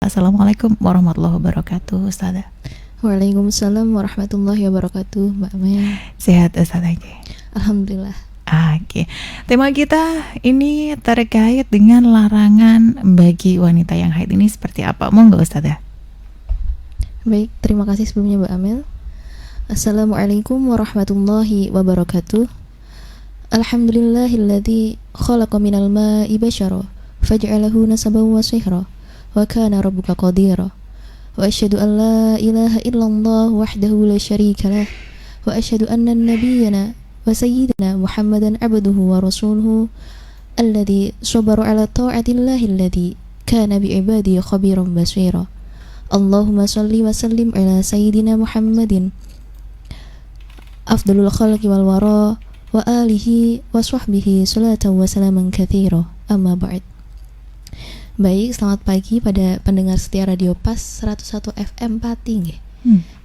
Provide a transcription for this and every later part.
Assalamualaikum warahmatullahi wabarakatuh, Ustazah. Waalaikumsalam warahmatullahi wabarakatuh, Mbak Mel. Sehat Ustazah? Alhamdulillah. Oke, tema kita ini terkait dengan larangan bagi wanita yang haid ini seperti apa? Monggo Ustazah. Baik, terima kasih sebelumnya Mbak Amel. Assalamualaikum warahmatullahi wabarakatuh. Alhamdulillahilladzi khalaqa minal ma'i basyara faj'alahu nasaban wa sihra wa kana rabbuka qadira. Wa asyhadu an la ilaha illallah wahdahu la syarika lah wa asyhadu anna nabiyyana wa sayyidina Muhammadan abduhu wa rasuluhu alladzi sabara ala ta'atillahi alladzi kana bi ibadihi khabiran basira. Allahumma salli wa sallim ala sayyidina Muhammadin afdalul khalqi wal wara wa alihi wa sahbihi salatan wa salaman katsira. Amma ba'd. Baik, selamat pagi pada pendengar setia Radio Pas 101 FM Pati.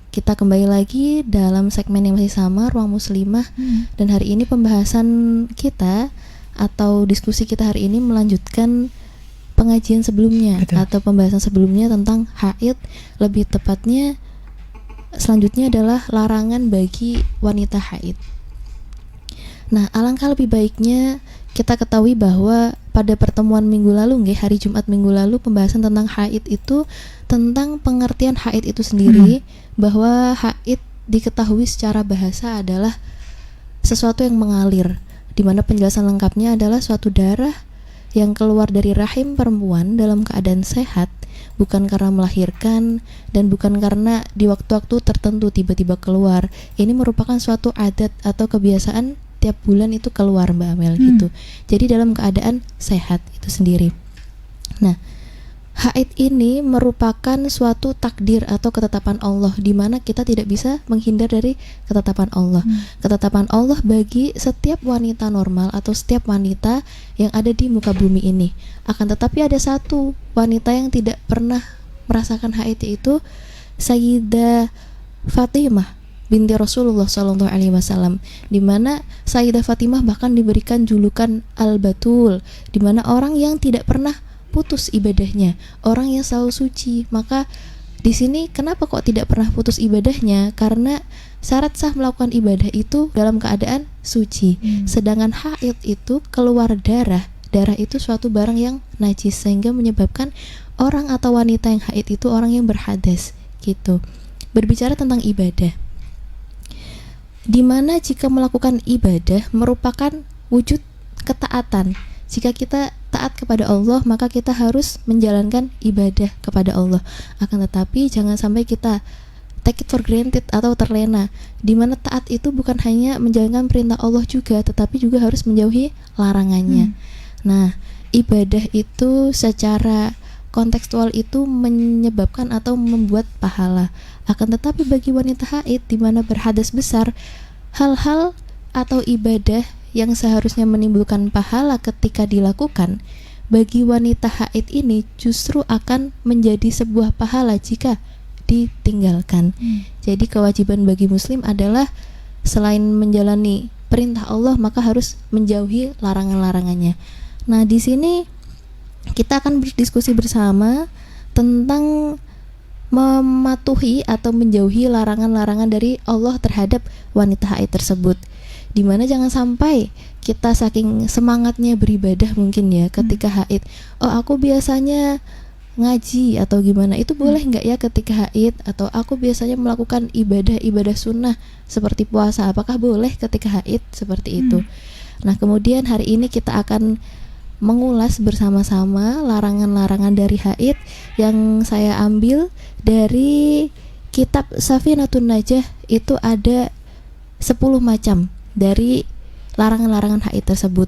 Kita kembali lagi dalam segmen yang masih sama, Ruang Muslimah. Dan hari ini pembahasan kita atau diskusi kita hari ini melanjutkan pengajian sebelumnya. Betul. Atau pembahasan sebelumnya tentang haid. Lebih tepatnya selanjutnya adalah larangan bagi wanita haid. Nah, alangkah lebih baiknya kita ketahui bahwa pada pertemuan minggu lalu, hari Jumat minggu lalu, pembahasan tentang haid itu tentang pengertian haid itu sendiri, bahwa haid diketahui secara bahasa adalah sesuatu yang mengalir, di mana penjelasan lengkapnya adalah suatu darah yang keluar dari rahim perempuan dalam keadaan sehat, bukan karena melahirkan dan bukan karena di waktu-waktu tertentu tiba-tiba keluar. Ini merupakan suatu adat atau kebiasaan tiap bulan itu keluar, Mbak Amel, gitu. Jadi dalam keadaan sehat itu sendiri. Nah, haid ini merupakan suatu takdir atau ketetapan Allah, di mana kita tidak bisa menghindar dari ketetapan Allah. Ketetapan Allah bagi setiap wanita normal atau setiap wanita yang ada di muka bumi ini. Akan tetapi ada satu wanita yang tidak pernah merasakan haid, yaitu Sayyidah Fatimah binti Rasulullah SAW, di mana Sayyidah Fatimah bahkan diberikan julukan Al-Batul, di mana orang yang tidak pernah putus ibadahnya, orang yang selalu suci. Maka di sini kenapa kok tidak pernah putus ibadahnya? Karena syarat sah melakukan ibadah itu dalam keadaan suci. Sedangkan haid itu keluar darah itu suatu barang yang najis, sehingga menyebabkan orang atau wanita yang haid itu orang yang berhadas, gitu. Berbicara tentang ibadah, di mana jika melakukan ibadah merupakan wujud ketaatan. Jika kita taat kepada Allah, maka kita harus menjalankan ibadah kepada Allah. Akan tetapi jangan sampai kita take it for granted atau terlena, di mana taat itu bukan hanya menjalankan perintah Allah juga, tetapi juga harus menjauhi larangannya. Nah, ibadah itu secara kontekstual itu menyebabkan atau membuat pahala. Akan tetapi bagi wanita haid di mana berhadas besar, hal-hal atau ibadah yang seharusnya menimbulkan pahala ketika dilakukan, bagi wanita haid ini justru akan menjadi sebuah pahala jika ditinggalkan. Jadi kewajiban bagi muslim adalah selain menjalani perintah Allah, maka harus menjauhi larangan-larangannya. Nah, di sini kita akan berdiskusi bersama tentang mematuhi atau menjauhi larangan-larangan dari Allah terhadap wanita haid tersebut. Dimana jangan sampai kita saking semangatnya beribadah mungkin ya ketika haid, oh aku biasanya ngaji atau gimana, itu boleh nggak ya ketika haid? Atau aku biasanya melakukan ibadah sunnah seperti puasa, apakah boleh ketika haid? Seperti itu. Nah, kemudian hari ini kita akan mengulas bersama-sama larangan-larangan dari haid yang saya ambil dari kitab Safinatun Najah. Itu ada 10 macam dari larangan-larangan haid tersebut,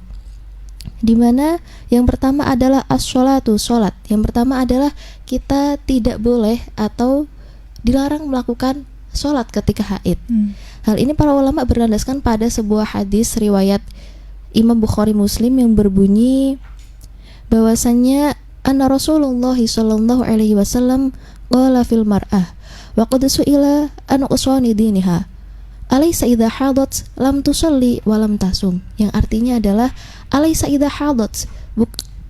dimana yang pertama adalah as-sholatu, sholat. Yang pertama adalah kita tidak boleh atau dilarang melakukan sholat ketika haid. Hal ini para ulama berlandaskan pada sebuah hadis riwayat Imam Bukhari Muslim yang berbunyi bahwasannya anna Rasulullah sallallahu alaihi wasallam qala fil mar'ah wa qad su'ila an uswani diniha alaysa idza hadat lam tusalli wa lam tasum, yang artinya adalah alaysa idza hadat,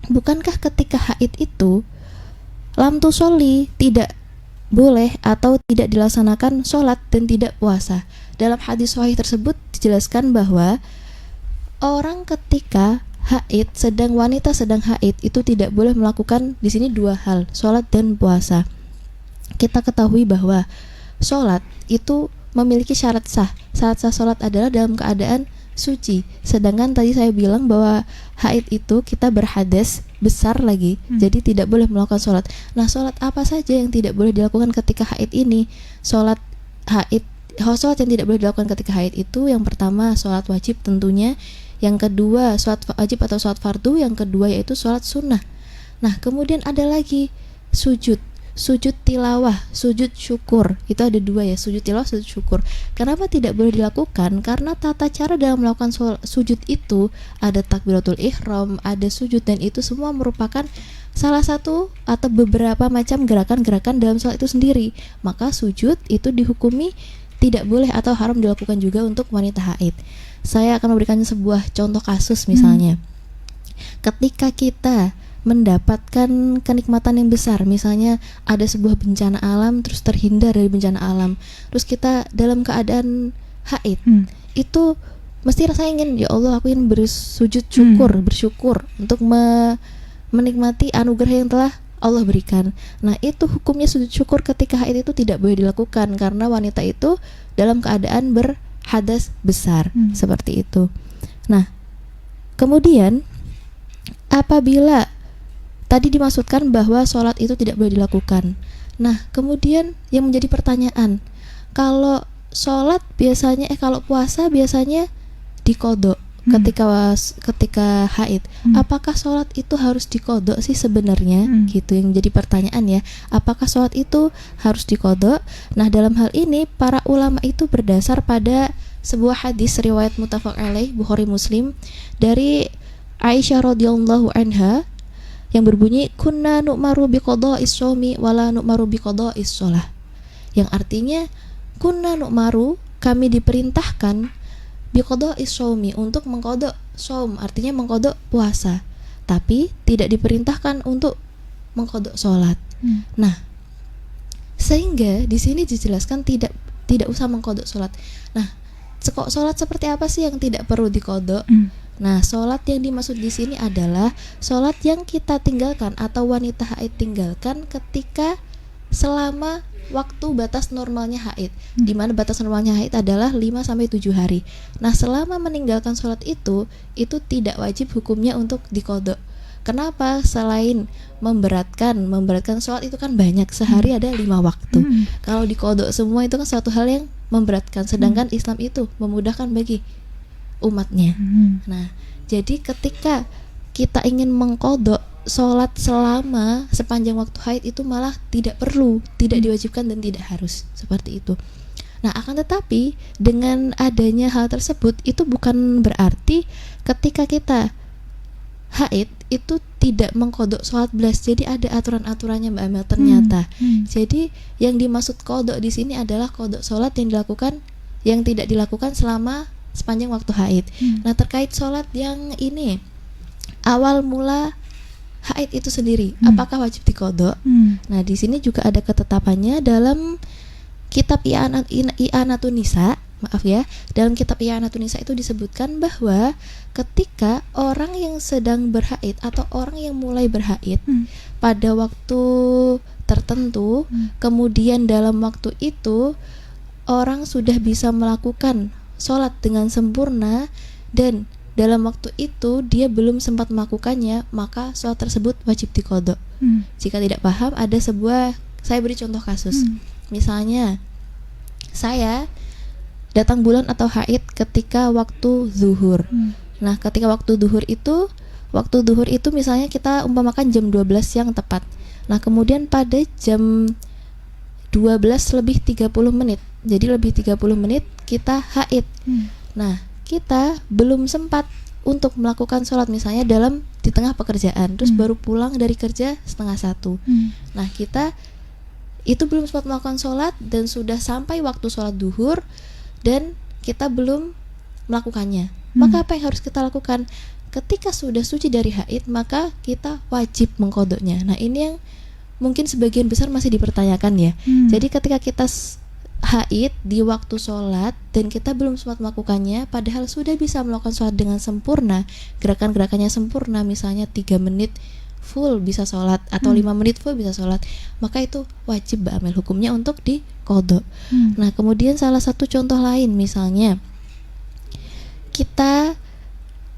bukankah ketika haid itu lam tusolli, tidak boleh atau tidak dilaksanakan sholat dan tidak puasa. Dalam hadis sahih tersebut dijelaskan bahwa orang ketika haid, wanita sedang haid itu tidak boleh melakukan di sini dua hal, sholat dan puasa. Kita ketahui bahwa sholat itu memiliki syarat sah. Syarat sah sholat adalah dalam keadaan suci. Sedangkan tadi saya bilang bahwa haid itu kita berhadas besar lagi, jadi tidak boleh melakukan sholat. Nah, sholat apa saja yang tidak boleh dilakukan ketika haid ini? Sholat yang tidak boleh dilakukan ketika haid itu yang pertama sholat wajib tentunya, yang kedua sholat wajib atau sholat fardu, yang kedua yaitu sholat sunnah. Nah, kemudian ada lagi sujud tilawah, sujud syukur. Itu ada dua ya, sujud tilawah, sujud syukur. Kenapa tidak boleh dilakukan? Karena tata cara dalam melakukan sujud itu ada takbiratul ihram, ada sujud, dan itu semua merupakan salah satu atau beberapa macam gerakan-gerakan dalam sholat itu sendiri. Maka sujud itu dihukumi tidak boleh atau haram dilakukan juga untuk wanita haid. Saya akan memberikan sebuah contoh kasus misalnya. Ketika kita mendapatkan kenikmatan yang besar, misalnya ada sebuah bencana alam terus terhindar dari bencana alam, terus kita dalam keadaan haid, itu mesti rasanya ingin, ya Allah, aku ingin bersujud syukur, bersyukur untuk menikmati anugerah yang telah Allah berikan. Nah, itu hukumnya sujud syukur ketika haid itu tidak boleh dilakukan karena wanita itu dalam keadaan berhadas besar, seperti itu. Nah, kemudian apabila tadi dimaksudkan bahwa sholat itu tidak boleh dilakukan. Nah, kemudian yang menjadi pertanyaan, kalau sholat biasanya, kalau puasa biasanya dikodok ketika haid. Apakah sholat itu harus dikodok sih sebenarnya? Gitu yang jadi pertanyaan ya. Apakah sholat itu harus dikodok? Nah, dalam hal ini para ulama itu berdasar pada sebuah hadis riwayat muttafaq alaih Bukhari Muslim dari Aisyah radhiyallahu anha yang berbunyi kunna nu'maru biqada'is shaumi wala nu'maru biqada'is shalah. Yang artinya kunna nu'maru, kami diperintahkan biqada'is shaumi, untuk mengkodok shaum, artinya mengkodok puasa, tapi tidak diperintahkan untuk mengkodok sholat. Nah, sehingga di sini dijelaskan tidak usah mengkodok sholat. Nah, sholat seperti apa sih yang tidak perlu dikodok? Nah, sholat yang dimaksud di sini adalah sholat yang kita tinggalkan atau wanita haid tinggalkan ketika selama waktu batas normalnya haid, di mana batas normalnya haid adalah 5-7 hari. Nah, selama meninggalkan sholat itu tidak wajib hukumnya untuk dikodok. Kenapa? Selain memberatkan sholat itu kan banyak, sehari ada 5 waktu. Kalau dikodok semua itu kan suatu hal yang memberatkan, sedangkan Islam itu memudahkan bagi umatnya. Nah, jadi ketika kita ingin mengkodok sholat selama sepanjang waktu haid itu malah tidak perlu, tidak diwajibkan dan tidak harus, seperti itu. Nah, akan tetapi dengan adanya hal tersebut itu bukan berarti ketika kita haid itu tidak mengkodok sholat belas. Jadi ada aturan-aturannya Mbak Amel ternyata. Jadi yang dimaksud kodok di sini adalah kodok sholat yang tidak dilakukan selama sepanjang waktu haid. Nah, terkait sholat yang ini awal mula haid itu sendiri, apakah wajib dikodok? Nah, di sini juga ada ketetapannya dalam kitab I'anatun Nisa, maaf ya, dalam kitab I'anatun Nisa itu disebutkan bahwa ketika orang yang sedang berhaid atau orang yang mulai berhaid pada waktu tertentu, kemudian dalam waktu itu orang sudah bisa melakukan sholat dengan sempurna dan dalam waktu itu dia belum sempat melakukannya, maka sholat tersebut wajib dikodok. Jika tidak paham, saya beri contoh kasus. Misalnya saya datang bulan atau haid ketika waktu zuhur. Nah, ketika waktu zuhur itu misalnya kita umpamakan jam 12 siang tepat. Nah, kemudian pada jam 12:30, jadi lebih 30 menit kita haid. Nah, kita belum sempat untuk melakukan sholat misalnya di tengah pekerjaan, terus baru pulang dari kerja 12:30. Nah, kita itu belum sempat melakukan sholat dan sudah sampai waktu sholat duhur dan kita belum melakukannya. Maka apa yang harus kita lakukan? Ketika sudah suci dari haid, maka kita wajib mengkodoknya. Nah, ini yang mungkin sebagian besar masih dipertanyakan ya. Jadi ketika kita haid di waktu sholat dan kita belum sempat melakukannya, padahal sudah bisa melakukan sholat dengan sempurna, gerakan-gerakannya sempurna, misalnya 3 menit full bisa sholat atau 5 menit full bisa sholat, maka itu wajib Mbak Amel hukumnya untuk diqadha. Nah kemudian salah satu contoh lain, misalnya kita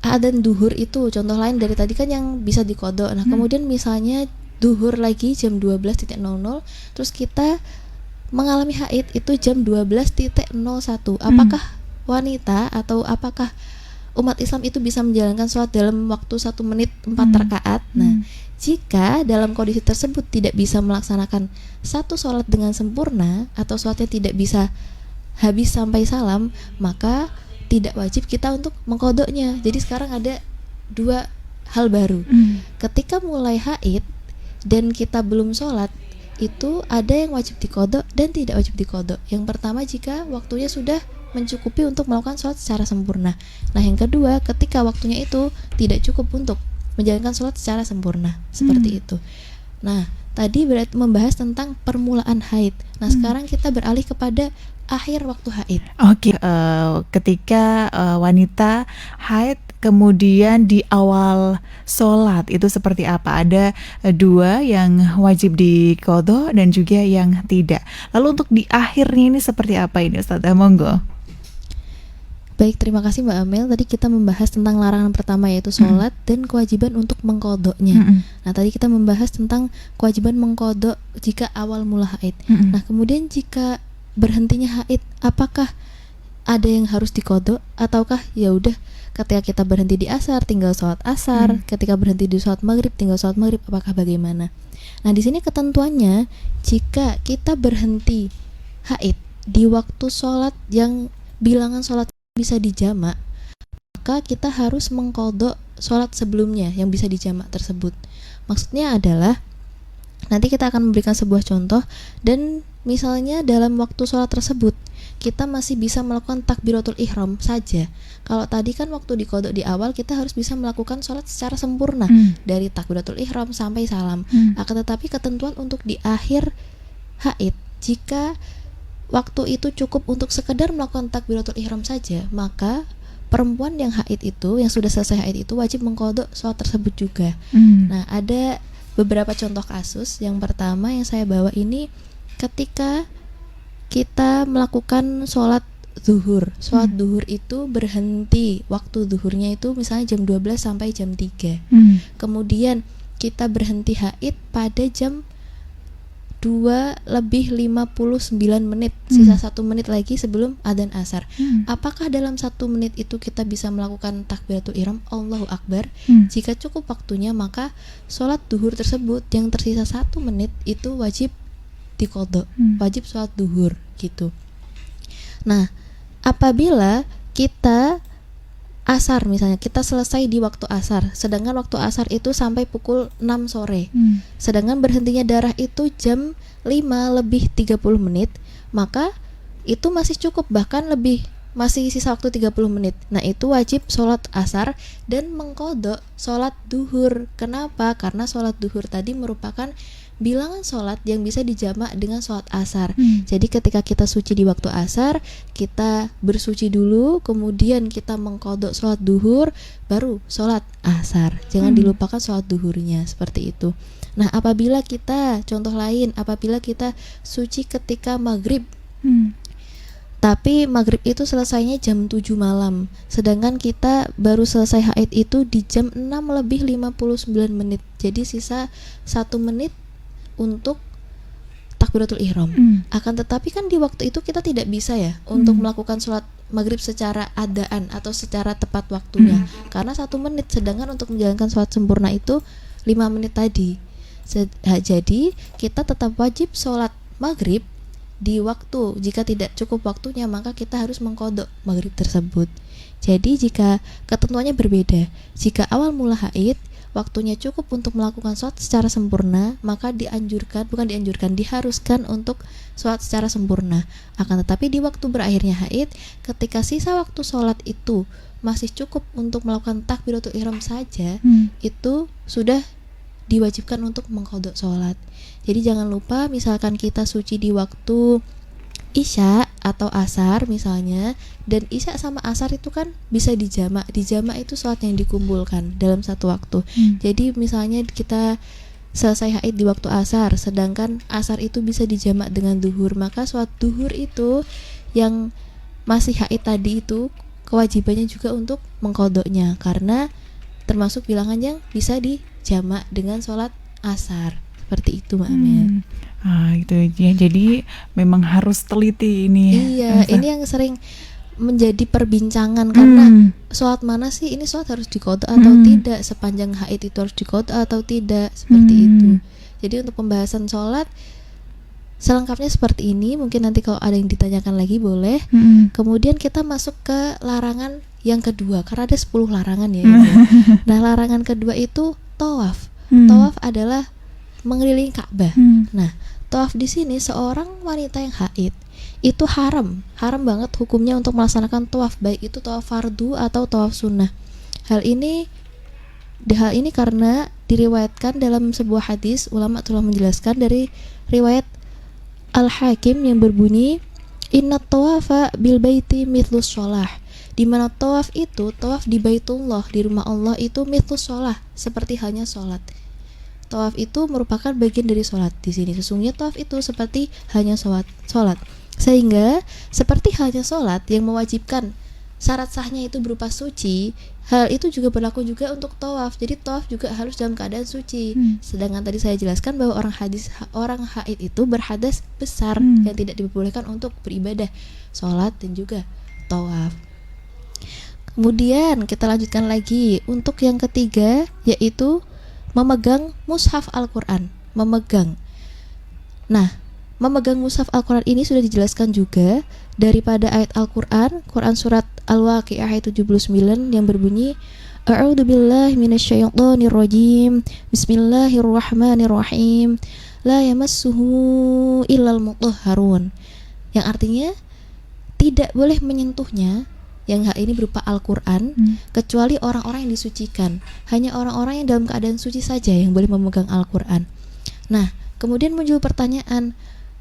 adzan duhur, itu contoh lain dari tadi kan yang bisa diqadha. Nah kemudian misalnya duhur lagi jam 12.00, terus kita mengalami haid itu jam 12.01, apakah wanita atau apakah umat Islam itu bisa menjalankan sholat dalam waktu 1 menit 4 rakaat? Nah, jika dalam kondisi tersebut tidak bisa melaksanakan satu sholat dengan sempurna atau sholatnya tidak bisa habis sampai salam, maka tidak wajib kita untuk mengqadhanya. Jadi sekarang ada 2 hal baru. Ketika mulai haid dan kita belum sholat, itu ada yang wajib diqadha dan tidak wajib diqadha. Yang pertama, jika waktunya sudah mencukupi untuk melakukan sholat secara sempurna. Nah yang kedua, ketika waktunya itu tidak cukup untuk menjalankan sholat secara sempurna, seperti itu. Nah tadi berarti membahas tentang permulaan haid. Nah sekarang kita beralih kepada akhir waktu haid. Oke, ketika wanita haid kemudian di awal sholat itu seperti apa? Ada 2 yang wajib diqadha dan juga yang tidak. Lalu untuk di akhirnya ini seperti apa ini Ustazah? Monggo. Baik, terima kasih Mbak Amel. Tadi kita membahas tentang larangan pertama, yaitu sholat dan kewajiban untuk mengqadhanya. Nah tadi kita membahas tentang kewajiban mengqadha jika awal mula haid. Nah kemudian jika berhentinya haid, apakah ada yang harus diqadha ataukah ya udah ketika kita berhenti di asar tinggal sholat asar, ketika berhenti di sholat maghrib tinggal sholat maghrib, apakah bagaimana? Nah di sini ketentuannya, jika kita berhenti haid di waktu sholat yang bilangan sholat bisa dijamak, maka kita harus mengqadha sholat sebelumnya yang bisa dijamak tersebut. Maksudnya adalah nanti kita akan memberikan sebuah contoh, dan misalnya dalam waktu sholat tersebut kita masih bisa melakukan takbiratul ihram saja. Kalau tadi kan waktu diqadha di awal kita harus bisa melakukan sholat secara sempurna dari takbiratul ihram sampai salam. Akan tetapi ketentuan untuk di akhir haid, jika waktu itu cukup untuk sekedar melakukan takbiratul ihram saja, maka perempuan yang haid itu, yang sudah selesai haid itu wajib mengqadha sholat tersebut juga. Nah ada beberapa contoh kasus. Yang pertama yang saya bawa ini ketika kita melakukan sholat zuhur. Sholat zuhur itu berhenti, waktu zuhurnya itu misalnya jam 12 sampai jam 3. Kemudian kita berhenti haid pada jam 2:59, sisa 1 menit lagi sebelum adzan asar. Apakah dalam 1 menit itu kita bisa melakukan takbiratul ihram, Allahu Akbar? Jika cukup waktunya, maka sholat duhur tersebut yang tersisa 1 menit itu wajib diqadha, wajib sholat duhur gitu. Nah apabila kita asar, misalnya kita selesai di waktu asar, sedangkan waktu asar itu sampai pukul 6 sore, sedangkan berhentinya darah itu jam 5:30, maka itu masih cukup, bahkan lebih, masih sisa waktu 30 menit. Nah itu wajib sholat asar dan mengqadha sholat duhur. Kenapa? Karena sholat duhur tadi merupakan bilangan sholat yang bisa dijamak dengan sholat asar. Jadi ketika kita suci di waktu asar, kita bersuci dulu, kemudian kita mengqadha sholat duhur, baru sholat asar. Jangan dilupakan sholat duhurnya, seperti itu. Nah apabila kita, contoh lain, apabila kita suci ketika maghrib, tapi maghrib itu selesainya jam 7 malam, sedangkan kita baru selesai haid itu di jam 6:59. Jadi sisa 1 menit untuk takbiratul ihram. Akan tetapi kan di waktu itu kita tidak bisa ya untuk melakukan sholat maghrib secara adaan atau secara tepat waktunya, karena 1 menit, sedangkan untuk menjalankan sholat sempurna itu 5 menit tadi. Jadi kita tetap wajib sholat maghrib di waktu. Jika tidak cukup waktunya, maka kita harus mengqadha maghrib tersebut. Jadi jika ketentuannya berbeda, jika awal mula haid waktunya cukup untuk melakukan sholat secara sempurna, maka diharuskan untuk sholat secara sempurna. Akan tetapi di waktu berakhirnya haid, ketika sisa waktu sholat itu masih cukup untuk melakukan takbiratul ihram saja, itu sudah diwajibkan untuk mengqadha sholat. Jadi jangan lupa misalkan kita suci di waktu Isya atau Asar misalnya, dan Isya sama Asar itu kan bisa dijamak. Dijamak itu sholat yang dikumpulkan dalam satu waktu. Jadi misalnya kita selesai haid di waktu Asar, sedangkan Asar itu bisa dijamak dengan duhur, maka sholat duhur itu yang masih haid tadi itu kewajibannya juga untuk mengqadhanya, karena termasuk bilangan yang bisa dijamak dengan sholat Asar. Seperti itu Mbak Amel. Gitu ya. Jadi memang harus teliti ini. Iya, ini yang sering menjadi perbincangan karena sholat mana sih ini sholat harus diqadha atau tidak, sepanjang haid itu harus diqadha atau tidak, seperti itu. Jadi untuk pembahasan sholat selengkapnya seperti ini. Mungkin nanti kalau ada yang ditanyakan lagi boleh. Kemudian kita masuk ke larangan yang kedua, karena ada 10 larangan ya. Nah, larangan kedua itu tawaf. Tawaf adalah mengelilingi Ka'bah. Nah, tawaf di sini seorang wanita yang haid itu haram banget hukumnya untuk melaksanakan tawaf, baik itu tawaf fardu atau tawaf sunnah. Hal ini karena diriwayatkan dalam sebuah hadis, ulama telah menjelaskan dari riwayat Al-Hakim yang berbunyi inna tawafa bil baiti mithlus sholah, di mana tawaf itu, tawaf di Baitullah, di rumah Allah itu mithlus sholah, seperti halnya sholat. Tawaf itu merupakan bagian dari sholat. Di sini sesungguhnya tawaf itu seperti hanya sholat. Sehingga seperti halnya sholat yang mewajibkan syarat sahnya itu berupa suci, hal itu juga berlaku juga untuk tawaf. Jadi tawaf juga harus dalam keadaan suci. Sedangkan tadi saya jelaskan bahwa orang haid itu berhadas besar yang tidak diperbolehkan untuk beribadah, sholat dan juga tawaf. Kemudian kita lanjutkan lagi untuk yang ketiga, yaitu memegang mushaf Al-Quran. Nah, memegang mushaf Al-Quran ini sudah dijelaskan juga daripada ayat Al-Quran, Quran surat Al-Waqi'ah ayat 79 yang berbunyi A'udzu billahi minasyaitonir rajim. Bismillahirrahmanirrahim. La yamassuhu illal mutahharun. Yang artinya tidak boleh menyentuhnya, yang hal ini berupa Al-Quran, kecuali orang-orang yang disucikan. Hanya orang-orang yang dalam keadaan suci saja yang boleh memegang Al-Quran. Nah, kemudian muncul pertanyaan,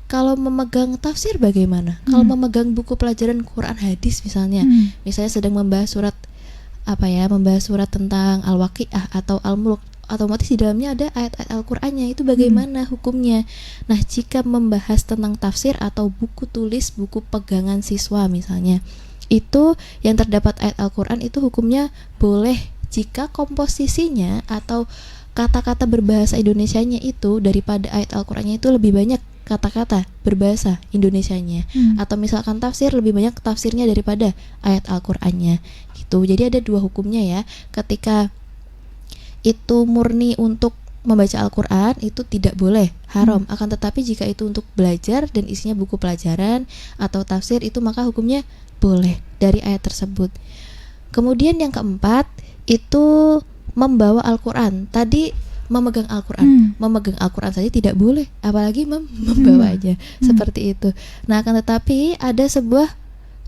kalau memegang tafsir bagaimana? Kalau memegang buku pelajaran Quran hadis misalnya, misalnya sedang membahas surat tentang Al-Waqi'ah atau Al-Mulk, otomatis di dalamnya ada ayat-ayat Al-Qur'annya, itu bagaimana hukumnya? Nah, jika membahas tentang tafsir atau buku tulis, buku pegangan siswa misalnya, itu yang terdapat ayat Al-Quran itu hukumnya boleh jika komposisinya atau kata-kata berbahasa Indonesianya itu daripada ayat Al-Qurannya itu lebih banyak kata-kata berbahasa Indonesianya, atau misalkan tafsir lebih banyak tafsirnya daripada ayat Al-Qurannya gitu. Jadi ada dua hukumnya ya. Ketika itu murni untuk membaca Al-Quran itu tidak boleh, haram. Akan tetapi jika itu untuk belajar dan isinya buku pelajaran atau tafsir, itu maka hukumnya boleh dari ayat tersebut. Kemudian yang keempat itu membawa Al-Quran. Tadi memegang Al-Quran, memegang Al-Quran saja tidak boleh, apalagi membawanya. Seperti itu. Nah, akan tetapi ada sebuah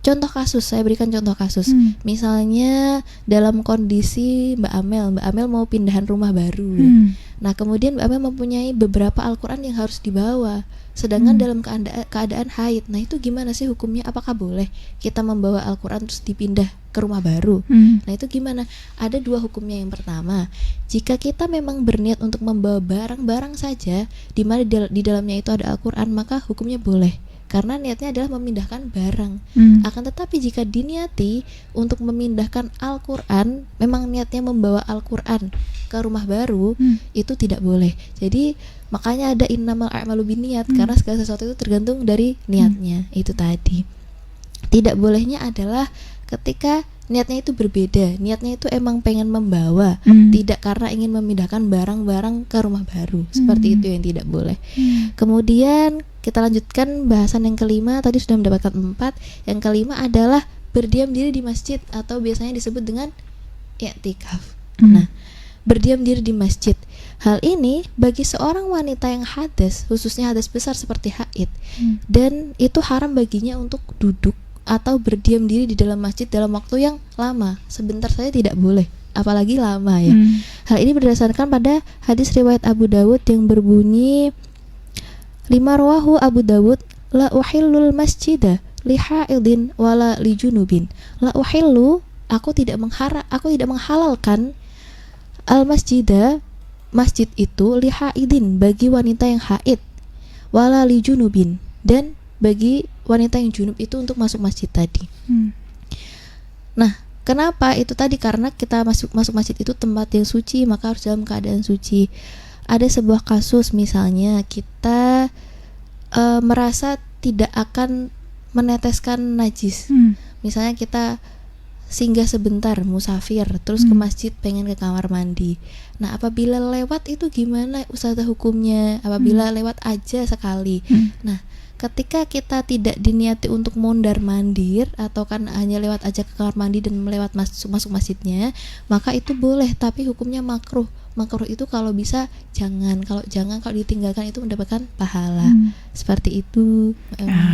contoh kasus, saya berikan contoh kasus. Misalnya dalam kondisi Mbak Amel mau pindahan rumah baru. Nah, kemudian Mbak Amel mempunyai beberapa Al-Quran yang harus dibawa, sedangkan dalam keadaan haid. Nah, itu gimana sih hukumnya? Apakah boleh kita membawa Al-Quran terus dipindah ke rumah baru? Nah, itu gimana? Ada dua hukumnya. Yang pertama, jika kita memang berniat untuk membawa barang-barang saja di mana di dalamnya itu ada Al-Quran, maka hukumnya boleh, karena niatnya adalah memindahkan barang. Akan tetapi jika diniati untuk memindahkan Al-Quran, memang niatnya membawa Al-Quran ke rumah baru, itu tidak boleh. Jadi makanya ada innamal a'malu binniyat, karena segala sesuatu itu tergantung dari niatnya. Itu tadi. Tidak bolehnya adalah ketika niatnya itu berbeda, niatnya itu emang pengen membawa, tidak karena ingin memindahkan barang-barang ke rumah baru. Seperti itu yang tidak boleh. Kemudian kita lanjutkan bahasan yang kelima. Tadi sudah mendapatkan 4. Yang kelima adalah berdiam diri di masjid, atau biasanya disebut dengan i'tikaf. Nah, berdiam diri di masjid, hal ini bagi seorang wanita yang hadas, khususnya hadas besar seperti haid, dan itu haram baginya untuk duduk atau berdiam diri di dalam masjid dalam waktu yang lama. Sebentar saja tidak boleh apalagi lama ya. Hmm. Hal ini berdasarkan pada hadis riwayat Abu Dawud yang berbunyi, lima rawahu Abu Dawud, la uhillul masjidah li haidin wala li junubin. La uhillu, aku tidak menghalalkan al masjidah, masjid itu, li haidin, bagi wanita yang haid, wala li junubin, dan bagi wanita yang junub itu untuk masuk masjid tadi. Nah, kenapa itu tadi? Karena kita masuk masjid itu tempat yang suci, maka harus dalam keadaan suci. Ada sebuah kasus misalnya kita merasa tidak akan meneteskan najis. Misalnya kita singgah sebentar, musafir, terus ke masjid pengen ke kamar mandi. Nah, apabila lewat itu gimana ustazah hukumnya? Apabila lewat aja sekali. Nah, ketika kita tidak diniati untuk mondar-mandir atau kan hanya lewat aja ke kamar mandi dan melewat masuk masjidnya, maka itu boleh, tapi hukumnya makruh. Makruh itu kalau bisa jangan, kalau ditinggalkan itu mendapatkan pahala. Seperti itu.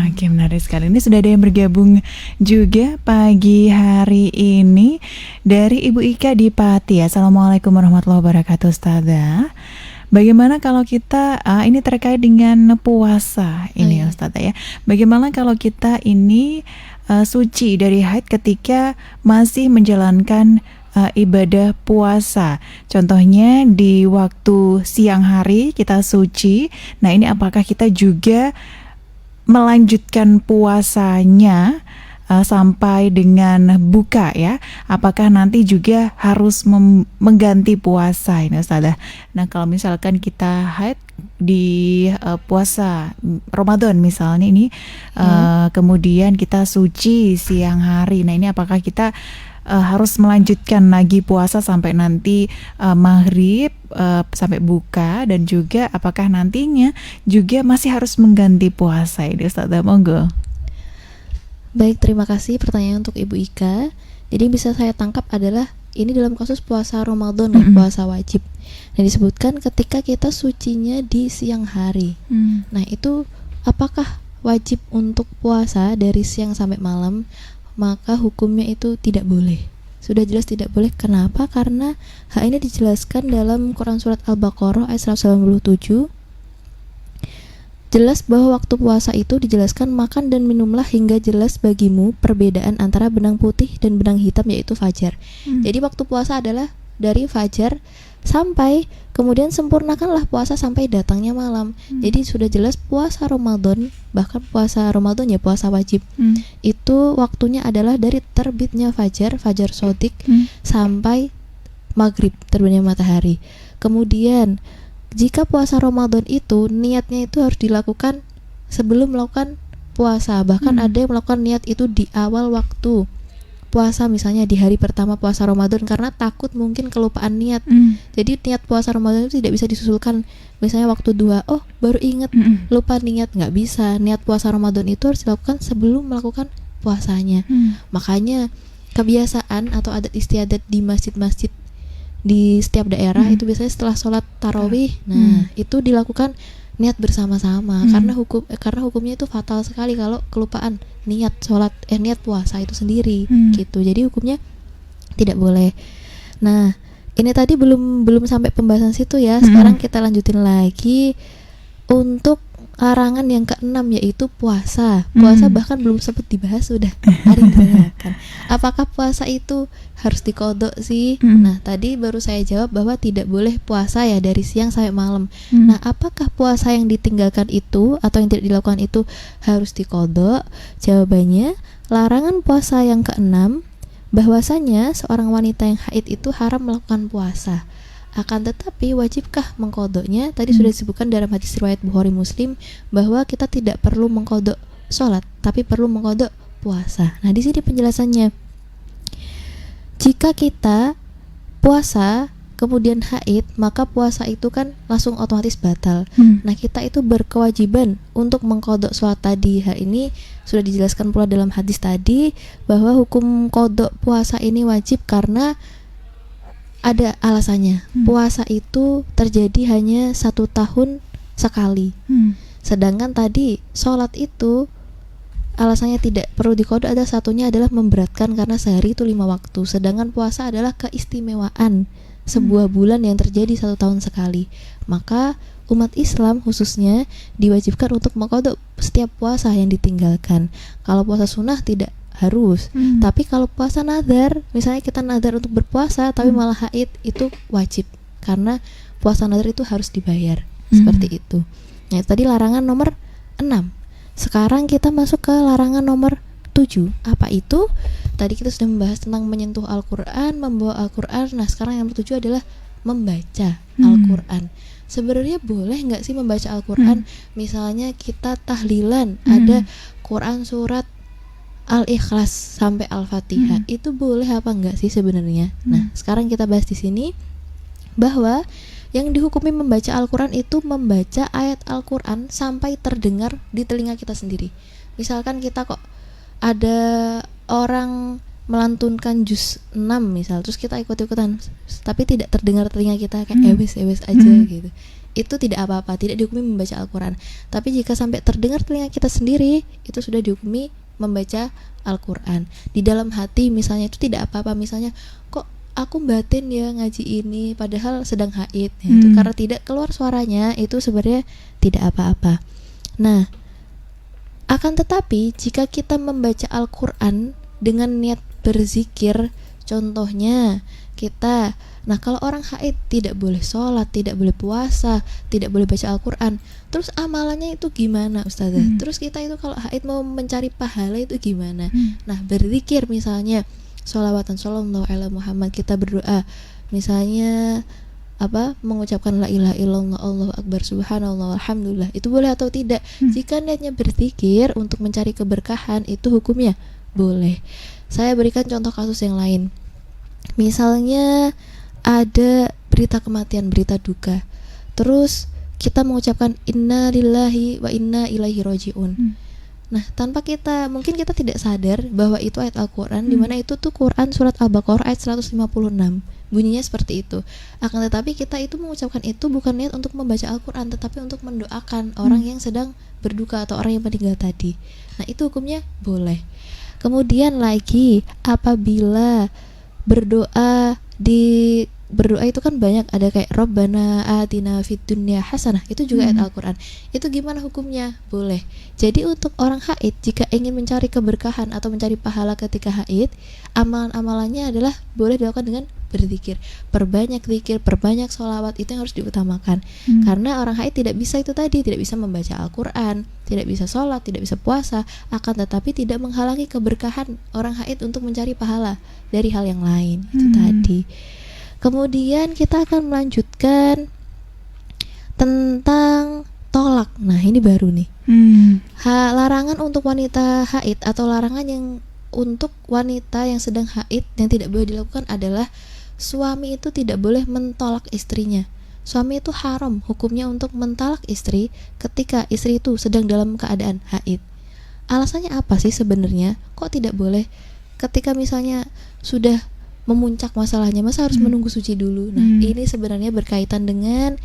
Oke, menarik sekali. Ini sudah ada yang bergabung juga pagi hari ini dari Ibu Ika di Pati. Assalamualaikum warahmatullahi wabarakatuh, Ustazah. Bagaimana kalau kita ini terkait dengan puasa ini Ustazah ya. Bagaimana kalau kita ini suci dari haid ketika masih menjalankan ibadah puasa. Contohnya di waktu siang hari kita suci. Nah, ini apakah kita juga melanjutkan puasanya sampai dengan buka ya? Apakah nanti juga harus mengganti puasa ini Ustazah? Nah, kalau misalkan kita haid di puasa Ramadan misalnya ini, kemudian kita suci siang hari. Nah, ini apakah kita harus melanjutkan lagi puasa sampai nanti maghrib sampai buka, dan juga apakah nantinya juga masih harus mengganti puasa ini Ustazah? Monggo. Baik, terima kasih pertanyaan untuk Ibu Ika. Jadi bisa saya tangkap adalah ini dalam kasus puasa Ramadan ya, puasa wajib. Nah, disebutkan ketika kita sucinya di siang hari. Nah, itu apakah wajib untuk puasa dari siang sampai malam? Maka hukumnya itu tidak boleh. Sudah jelas tidak boleh. Kenapa? Karena hal ini dijelaskan dalam Quran surat Al-Baqarah ayat 197. Jelas bahwa waktu puasa itu dijelaskan makan dan minumlah hingga jelas bagimu perbedaan antara benang putih dan benang hitam, yaitu fajar. Jadi waktu puasa adalah dari fajar sampai kemudian sempurnakanlah puasa sampai datangnya malam. Jadi sudah jelas puasa Ramadan, bahkan puasa Ramadan ya puasa wajib, itu waktunya adalah dari terbitnya fajar sodik sampai maghrib, terbitnya matahari. Kemudian jika puasa Ramadan itu niatnya itu harus dilakukan sebelum melakukan puasa. Bahkan ada yang melakukan niat itu di awal waktu puasa, misalnya di hari pertama puasa Ramadan, karena takut mungkin kelupaan niat. Jadi niat puasa Ramadan itu tidak bisa disusulkan misalnya waktu 2, oh baru ingat lupa niat, nggak bisa. Niat puasa Ramadan itu harus dilakukan sebelum melakukan puasanya. Makanya kebiasaan atau adat istiadat di masjid-masjid di setiap daerah itu biasanya setelah sholat tarawih, nah itu dilakukan niat bersama-sama, karena hukumnya itu fatal sekali kalau kelupaan niat sholat niat puasa itu sendiri gitu. Jadi hukumnya tidak boleh. Nah, ini tadi belum sampai pembahasan situ ya. Sekarang kita lanjutin lagi untuk larangan yang ke-6, yaitu puasa. Puasa bahkan belum sempat dibahas sudah hari ditanyakan. Apakah puasa itu harus diqodho sih? Nah, tadi baru saya jawab bahwa tidak boleh puasa ya dari siang sampai malam. Nah, apakah puasa yang ditinggalkan itu atau yang tidak dilakukan itu harus diqodho? Jawabannya, larangan puasa yang ke-6 bahwasanya seorang wanita yang haid itu haram melakukan puasa. Akan tetapi wajibkah mengqodhonya? Tadi sudah disebutkan dalam hadis riwayat Bukhari Muslim bahwa kita tidak perlu mengqodho sholat, tapi perlu mengqodho puasa. Nah, di sini penjelasannya. Jika kita puasa kemudian haid, maka puasa itu kan langsung otomatis batal. Nah, kita itu berkewajiban untuk mengqodho sholat tadi. Hal ini sudah dijelaskan pula dalam hadis tadi bahwa hukum qodho puasa ini wajib karena ada alasannya. Puasa itu terjadi hanya 1 tahun sekali. Sedangkan tadi sholat itu alasannya tidak perlu diqadha ada satunya adalah memberatkan karena sehari itu 5 waktu, sedangkan puasa adalah keistimewaan sebuah bulan yang terjadi 1 tahun sekali. Maka umat Islam khususnya diwajibkan untuk mengqadha setiap puasa yang ditinggalkan. Kalau puasa sunnah tidak harus, tapi kalau puasa nadar, misalnya kita nadar untuk berpuasa tapi malah haid, itu wajib karena puasa nadar itu harus dibayar. Seperti itu. Nah, tadi larangan nomor 6. Sekarang kita masuk ke larangan nomor 7. Apa itu? Tadi kita sudah membahas tentang menyentuh Al-Quran, membawa Al-Quran. Nah, sekarang yang nomor 7 adalah membaca Al-Quran. Sebenarnya boleh nggak sih membaca Al-Quran? Misalnya kita tahlilan, ada Quran surat Al-Ikhlas sampai Al-Fatihah. Itu boleh apa enggak sih sebenarnya? Nah, sekarang kita bahas di sini bahwa yang dihukumi membaca Al-Quran itu membaca ayat Al-Quran sampai terdengar di telinga kita sendiri. Misalkan kita kok ada orang melantunkan juz 6 misal, terus kita ikut-ikutan tapi tidak terdengar telinga kita, kayak ewes aja gitu. Itu tidak apa-apa, tidak dihukumi membaca Al-Quran. Tapi jika sampai terdengar telinga kita sendiri, itu sudah dihukumi membaca Al-Quran. Di dalam hati misalnya itu tidak apa-apa, misalnya kok aku batin ya ngaji ini padahal sedang haid, itu karena tidak keluar suaranya, itu sebenarnya tidak apa-apa. Nah, akan tetapi jika kita membaca Al-Quran dengan niat berzikir, contohnya kita, nah kalau orang haid tidak boleh sholat, tidak boleh puasa, tidak boleh baca Al-Quran, terus amalannya itu gimana Ustazah? Terus kita itu kalau haid mau mencari pahala itu gimana? Nah, berzikir misalnya sholawatan shollallahu ala Muhammad, kita berdoa misalnya mengucapkan la ilaha illallah Allahu akbar subhanallah alhamdulillah, itu boleh atau tidak? Jika niatnya berzikir untuk mencari keberkahan, itu hukumnya boleh. Saya berikan contoh kasus yang lain. Misalnya ada berita kematian, berita duka, terus kita mengucapkan inna lillahi wa inna ilaihi roji'un. Nah, tanpa mungkin kita tidak sadar bahwa itu ayat Al-Quran, di mana itu tuh Quran surat Al-Baqarah ayat 156. Bunyinya seperti itu. Akan tetapi kita itu mengucapkan itu bukan niat untuk membaca Al-Quran, tetapi untuk mendoakan orang yang sedang berduka atau orang yang meninggal tadi. Nah, itu hukumnya boleh. Kemudian lagi, apabila berdoa itu kan banyak, ada kayak Rabbana atina fid dunya hasanah, itu juga ayat Al-Quran. Itu gimana hukumnya? Boleh. Jadi untuk orang haid, jika ingin mencari keberkahan atau mencari pahala ketika haid, amalan-amalannya adalah boleh dilakukan dengan berzikir. Perbanyak zikir, perbanyak sholawat, itu yang harus diutamakan. Karena orang haid tidak bisa itu tadi, tidak bisa membaca Al-Quran, tidak bisa sholat, tidak bisa puasa, akan tetapi tidak menghalangi keberkahan orang haid untuk mencari pahala dari hal yang lain. Itu tadi. Kemudian kita akan melanjutkan tentang tolak. Nah, ini baru nih. Larangan untuk wanita haid atau larangan yang untuk wanita yang sedang haid yang tidak boleh dilakukan adalah suami itu tidak boleh mentolak istrinya. Suami itu haram hukumnya untuk mentalak istri ketika istri itu sedang dalam keadaan haid. Alasannya apa sih sebenarnya? Kok tidak boleh? Ketika misalnya sudah memuncak masalahnya, masa harus menunggu suci dulu? Nah, ini sebenarnya berkaitan dengan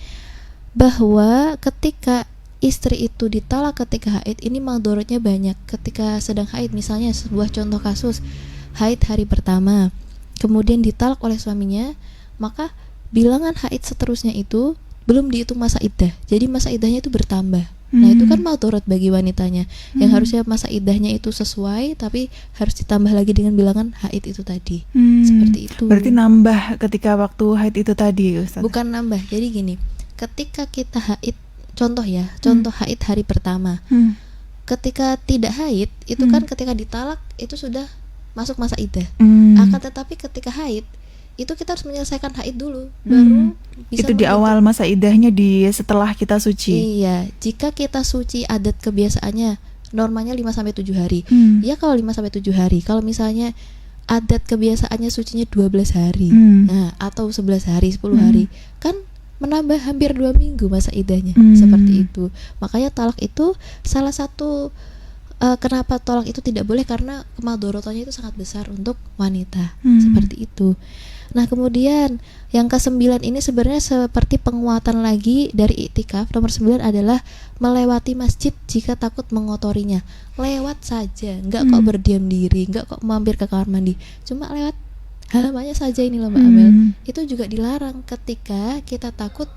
bahwa ketika istri itu ditalak ketika haid, ini madorotnya banyak. Ketika sedang haid, misalnya sebuah contoh kasus, haid hari pertama, kemudian ditalak oleh suaminya, maka bilangan haid seterusnya itu belum dihitung masa iddah, jadi masa iddahnya itu bertambah. Nah, itu kan madorot bagi wanitanya, yang harusnya masa iddahnya itu sesuai, tapi harus ditambah lagi dengan bilangan haid itu tadi. Seperti itu. Berarti nambah ketika waktu haid itu tadi, Ustaz? Bukan nambah, jadi gini, ketika kita haid, contoh haid hari pertama, ketika tidak haid, itu kan ketika ditalak, itu sudah masuk masa iddah. Akan tetapi ketika haid, itu kita harus menyelesaikan haid dulu, baru bisa itu di awal masa iddahnya, di setelah kita suci. Iya, jika kita suci adat kebiasaannya normanya 5-7 hari. Ya kalau 5-7 hari. Kalau misalnya adat kebiasaannya sucinya 12 hari. Nah, atau 11 hari, 10 hari, kan menambah hampir 2 minggu masa iddahnya. Seperti itu. Makanya talak itu salah satu kenapa tolak itu tidak boleh, karena kemadorotannya itu sangat besar untuk wanita. Hmm. Seperti itu. Nah, kemudian yang ke-9 ini sebenarnya seperti penguatan lagi dari iktikaf. Nomor 9 adalah melewati masjid jika takut mengotorinya. Lewat saja, enggak kok berdiam diri, enggak kok mampir ke kamar mandi, cuma lewat halamannya saja ini loh Mbak Amel. Itu juga dilarang ketika kita takut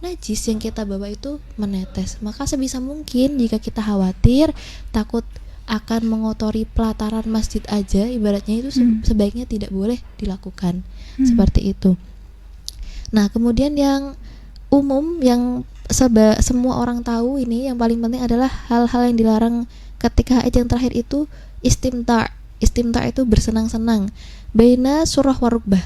najis yang kita bawa itu menetes. Maka sebisa mungkin jika kita khawatir takut akan mengotori pelataran masjid aja, ibaratnya itu sebaiknya tidak boleh dilakukan. Seperti itu. Nah, kemudian yang umum yang semua orang tahu ini, yang paling penting adalah hal-hal yang dilarang ketika haid yang terakhir itu istimta'. Istimta' itu bersenang-senang baina surah warukbah,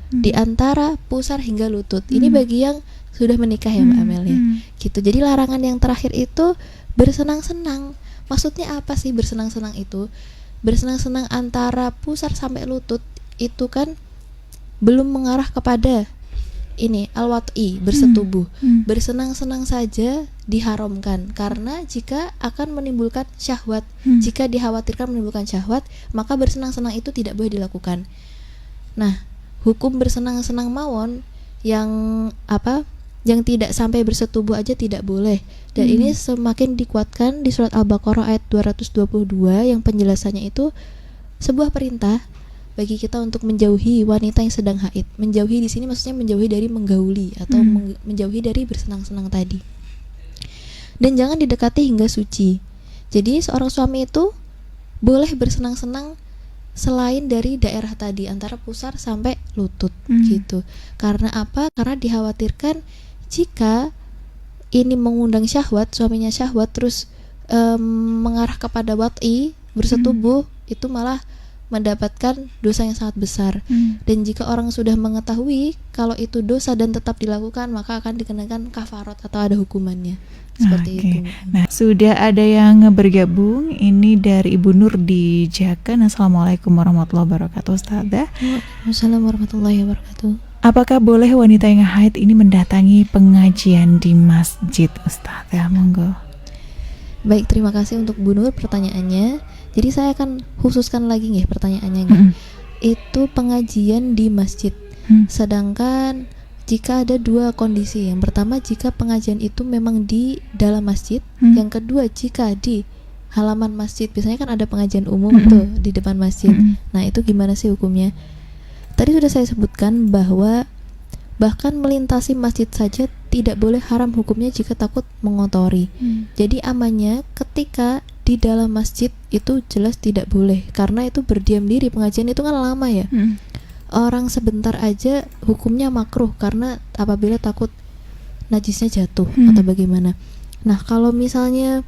di antara pusar hingga lutut. Ini bagi yang sudah menikah ya Mbak Amel ya. Gitu. Jadi larangan yang terakhir itu bersenang-senang. Maksudnya apa sih bersenang-senang itu? Bersenang-senang antara pusar sampai lutut itu kan belum mengarah kepada ini al-wat'i, bersetubuh. Bersenang-senang saja diharamkan karena jika akan menimbulkan syahwat. Jika dikhawatirkan menimbulkan syahwat, maka bersenang-senang itu tidak boleh dilakukan. Nah, hukum bersenang-senang mawon yang tidak sampai bersetubuh aja tidak boleh. Dan ini semakin dikuatkan di surat Al-Baqarah ayat 222 yang penjelasannya itu sebuah perintah bagi kita untuk menjauhi wanita yang sedang haid. Menjauhi di sini maksudnya menjauhi dari menggauli atau menjauhi dari bersenang-senang tadi. Dan jangan didekati hingga suci. Jadi seorang suami itu boleh bersenang-senang selain dari daerah tadi, antara pusar sampai lutut gitu. Karena apa? Karena dikhawatirkan jika ini mengundang syahwat, suaminya syahwat terus mengarah kepada wat'i, bersetubuh, itu malah mendapatkan dosa yang sangat besar. Dan jika orang sudah mengetahui kalau itu dosa dan tetap dilakukan, maka akan dikenakan kafarat atau ada hukumannya. Seperti itu. Nah, sudah ada yang bergabung ini dari Ibu Nur di Jakan. Assalamualaikum warahmatullahi wabarakatuh, Ustazah. Waalaikumsalam warahmatullahi wabarakatuh. Apakah boleh wanita yang haid ini mendatangi pengajian di masjid, Ustazah? Monggo. Baik, terima kasih untuk Bu Nur pertanyaannya. Jadi saya akan khususkan lagi nih pertanyaannya. Itu pengajian di masjid. Sedangkan jika ada dua kondisi. Yang pertama, jika pengajian itu memang di dalam masjid. Yang kedua, jika di halaman masjid. Biasanya kan ada pengajian umum tuh di depan masjid. Nah, itu gimana sih hukumnya? Tadi sudah saya sebutkan bahwa bahkan melintasi masjid saja tidak boleh, haram hukumnya jika takut mengotori. Jadi amannya ketika di dalam masjid itu jelas tidak boleh, karena itu berdiam diri. Pengajian itu kan lama ya. Orang sebentar aja hukumnya makruh karena apabila takut najisnya jatuh atau bagaimana. Nah, kalau misalnya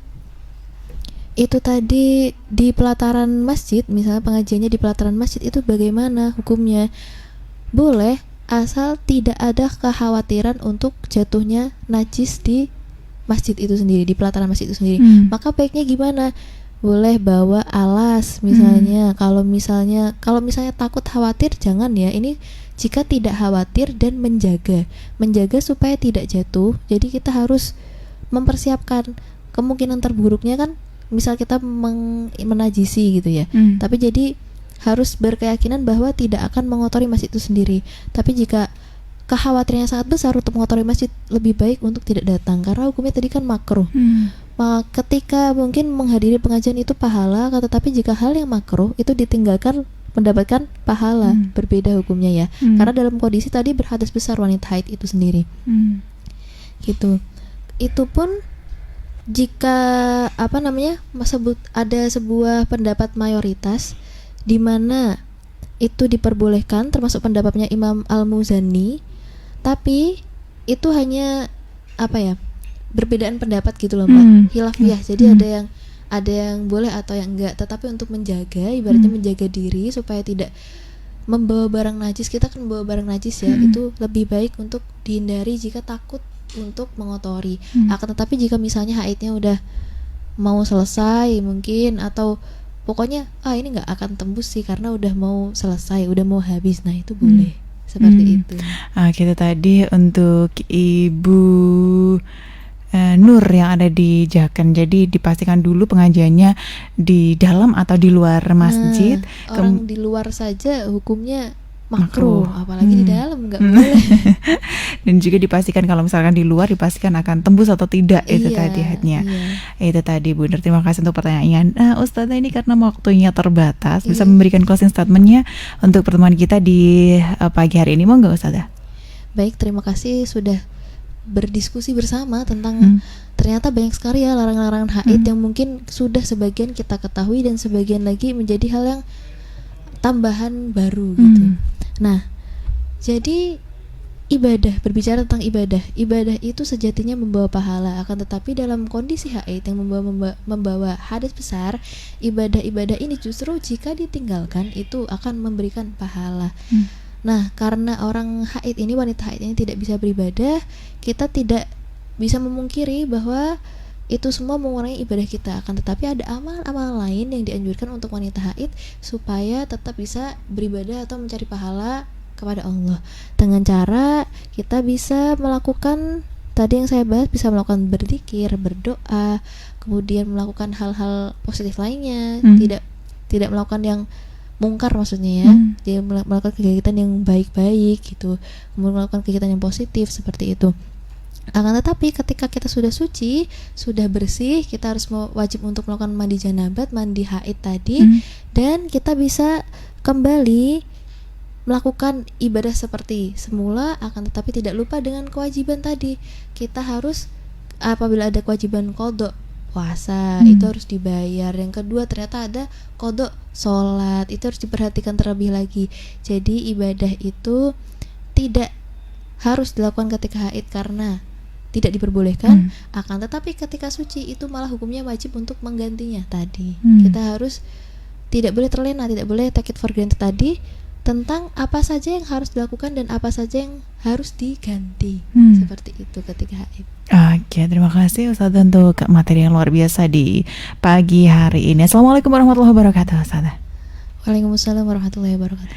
itu tadi di pelataran masjid, misalnya pengajiannya di pelataran masjid, itu bagaimana hukumnya? Boleh, asal tidak ada kekhawatiran untuk jatuhnya najis di masjid itu sendiri, di pelataran masjid itu sendiri. Maka baiknya gimana? Boleh bawa alas misalnya. Kalau misalnya takut khawatir, jangan ya. Ini jika tidak khawatir dan menjaga supaya tidak jatuh. Jadi kita harus mempersiapkan kemungkinan terburuknya kan. Misal kita menajisi gitu ya. Tapi jadi harus berkeyakinan bahwa tidak akan mengotori masjid itu sendiri. Tapi jika kekhawatirannya sangat besar untuk mengotori masjid, lebih baik untuk tidak datang karena hukumnya tadi kan makruh. Ketika mungkin menghadiri pengajian itu pahala, tetapi jika hal yang makruh itu ditinggalkan mendapatkan pahala, berbeda hukumnya ya. Karena dalam kondisi tadi berhadas besar wanita haid itu sendiri. Gitu. Itu pun jika ada sebuah pendapat mayoritas di mana itu diperbolehkan, termasuk pendapatnya Imam Al-Muzani, tapi itu hanya perbedaan pendapat gitu loh Mbak, khilafiyah. Jadi ada yang boleh atau yang enggak, tetapi untuk menjaga, ibaratnya menjaga diri supaya tidak membawa barang najis. Kita kan membawa barang najis ya, itu lebih baik untuk dihindari jika takut untuk mengotori. Akan tetapi jika misalnya haidnya udah mau selesai mungkin, atau pokoknya ini nggak akan tembus sih karena udah mau selesai, udah mau habis, nah itu boleh. Seperti itu. Kita tadi untuk Ibu nur yang ada di Jaken. Jadi dipastikan dulu pengajiannya di dalam atau di luar masjid. Nah, orang di luar saja hukumnya makruh, apalagi di dalam nggak boleh. Dan juga dipastikan kalau misalkan di luar dipastikan akan tembus atau tidak, itu Iya, tadi hadnya. iya. Itu tadi Bu Nur, terima kasih untuk pertanyaan. Nah, Ustazah, ini karena waktunya terbatas, bisa Iya. memberikan closing statementnya untuk pertemuan kita di pagi hari ini, mau nggak Ustazah? Baik, terima kasih sudah berdiskusi bersama tentang ternyata banyak sekali ya larangan-larangan haid yang mungkin sudah sebagian kita ketahui dan sebagian lagi menjadi hal yang tambahan baru gitu. Nah, jadi berbicara tentang ibadah itu sejatinya membawa pahala, akan tetapi dalam kondisi haid yang membawa hadas besar, ibadah ini justru jika ditinggalkan itu akan memberikan pahala. Nah, karena orang haid ini, wanita haid ini tidak bisa beribadah, kita tidak bisa memungkiri bahwa itu semua mengurangi ibadah kita. Akan tetapi ada amal-amal lain yang dianjurkan untuk wanita haid supaya tetap bisa beribadah atau mencari pahala kepada Allah, dengan cara kita bisa melakukan tadi yang saya bahas, bisa melakukan berzikir, berdoa, kemudian melakukan hal-hal positif lainnya, tidak melakukan yang mungkar maksudnya ya. Jadi melakukan kegiatan yang baik-baik gitu, kemudian melakukan kegiatan yang positif seperti itu. Akan tetapi ketika kita sudah suci, sudah bersih, kita harus wajib untuk melakukan mandi janabat, mandi haid tadi, dan kita bisa kembali melakukan ibadah seperti semula, akan tetapi tidak lupa dengan kewajiban tadi. Kita harus, apabila ada kewajiban qadha puasa, itu harus dibayar. Yang kedua, ternyata ada qadha sholat, itu harus diperhatikan terlebih lagi. Jadi ibadah itu tidak harus dilakukan ketika haid karena tidak diperbolehkan, akan tetapi ketika suci itu malah hukumnya wajib untuk menggantinya tadi. Kita harus tidak boleh terlena, tidak boleh take it for granted tadi, tentang apa saja yang harus dilakukan dan apa saja yang harus diganti. Seperti itu ketika haid. Oke, terima kasih Ustazah untuk materi yang luar biasa di pagi hari ini. Assalamualaikum warahmatullahi wabarakatuh, Ustazah. Waalaikumsalam warahmatullahi wabarakatuh.